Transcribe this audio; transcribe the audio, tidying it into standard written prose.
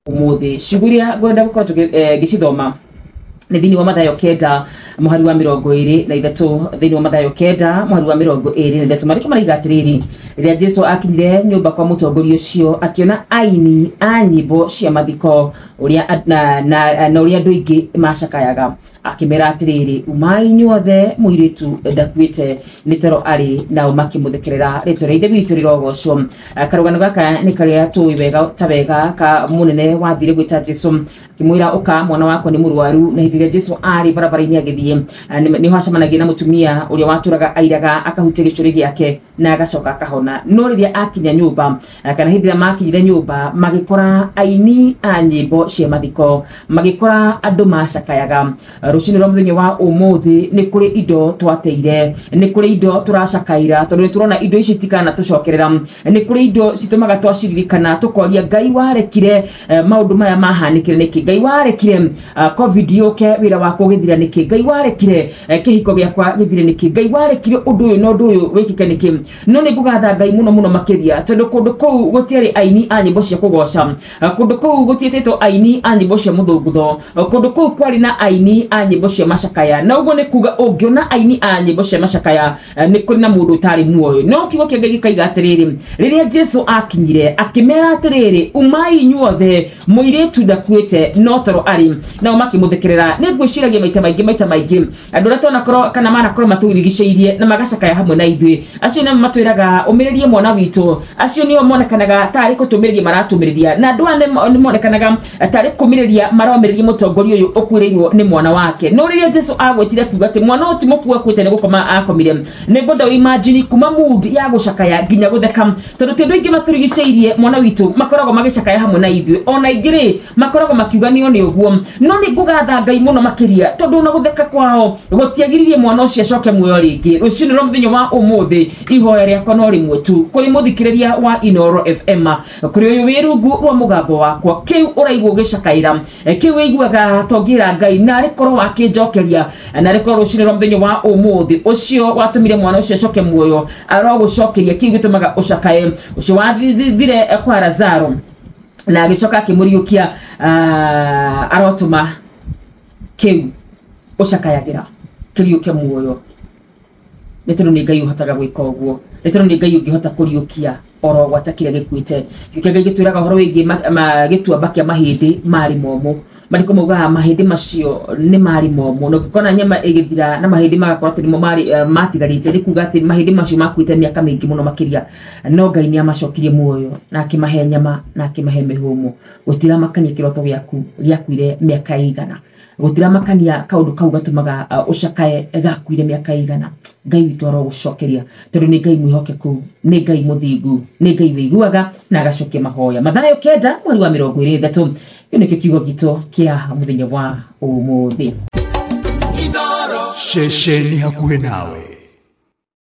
umuthi shuguria gwenda gukorwo gicithoma ni thini wa Mathayo kenda muhari wa 23 thini wa Mathayo kenda muhari wa 23 mariko maraigatiriri riria Jesu akinyire nyumba kwa mutongoria ucio akiona aini a nyimbo cia mathiko uria na uria andu ingi macakayaga akimera atiriri umai nyuothe muiritu ndakwite nitoro ari na makimuthekerera ritore ithe witu rirogocwo karugano gaka ni karia tuwi wega ta wega ka munene wathire gwita Jesu kimwira uka mwana wako ni murwaru na hibiria Jesu ari barabara-ini agithie ni hacamanagia na mutumia uria waturaga airaga akahutia gicuri giake na agacoka akahona no riria akinya nyumba kana hibiria makinyire nyumba magikora aini a nyimbo cia mathiko magikora andu macakayaga rucini rwa muthenya wa umuthi ni kuri indo twateire ni kuri indo turacakaira tondu ni turona indo ici tikana tucokerera ni kuri indo citumaga twaciririkana tukoria Ngai warekire maundu maya mahanikire niki Ngai warekire covid yoke wira wako githira niki Ngai warekire kihiko giakwa githire niki Ngai warekire undu uyu no undu uyu wikike niki no ni ngugatha Ngai muno makiria tondu kundu kou gutiari aini a nyimbo cia kugoca kundu kou gutietetwo aini a nyimbo cia muthungutho kundu kou kwari na aini a nyimbo cia macakaya na uguo ni kuga ungiona aini a nyimbo cia macakaya ni kuri na mundu utari muoyo no kiugo kia Ngai gikaiga atiriri riria Jesu akinyire akimera atiriri umai nyuothe muiritu ndakwite no toro ari na makimuthekerera ni ngwiciragia maita maingi andu ratona korwo kana mana korwo maturigiceirie na magacakaya hamwe na ithui acio ni matwiraga umiririe mwana witu acio ni monekanaga tari kutumiriria maratumiriria na andu ni monekanaga tari kumiriria maromiririe mutongoria uyu ukwirirwo ni mwana wake no riria Jesu agwetire kuga ati mwana uti mukua kwite ni gukoma akomire ni ngoda imagine kuma mood ya gucakaya ginya gutheka tondu tindu ingi maturigiceirie mwana witu makoragwo magicakaya hamwe na ithui ona ingiri makoragwo makiuga ni uguo no ni ngugatha Ngai muno makiria tondu na gutheka kwao gutiagiririe mwana ucio acoke muoyo ringi rucini rwa muthenya wa umuthi ihoya riakwa no rimwe tu kuri muthikiriria wa Inoro FM kuri uyu wirungu rwa mugambo wakwa kiu uraigwo gicakaira kiu wiguaga tongira Ngai na rikorwo akinjokeria na rikorwo rucini rwa muthenya wa umuthi ucio watumire mwana ucio acoke muoyo arogucokeria kiu gitumaga ucakae ucio wathire kwa Lazaro na agicoka akimuriukia arotuma kiu ucakayagira kiriukia muoyo nitondu ni Ngai uhotaga gwika uguo nitondu ni Ngai ungihota kuriukia oro gwatakire gikuite kiukia Ngai gitwiraga horo wigi gituamba kia mahindi mari momo mariko muga mahindi macio ni mari momo no gikona nyama igithira na mahindi magakora tirimo mari matigarite rikuga ati mahindi macio makuite miaka mingi muno makiria no Ngai ni amacokirie muoyo na akimahe nyama na akimahe mihumu gutira makania kiroto giaku giakuire miaka igana gutira makania kaundu kau gatumaga ucakae gakuire miaka igana Ngai witu arogucokeria tondu ni Ngai mwihokeku ni Ngai muthingu ni Ngai wiguaga na agacokia mahoya Mathayo kenda mweri wa 23 kio nikio kiugo gitu kia muthenya wa umuthi Shesheni hakuhe nawe.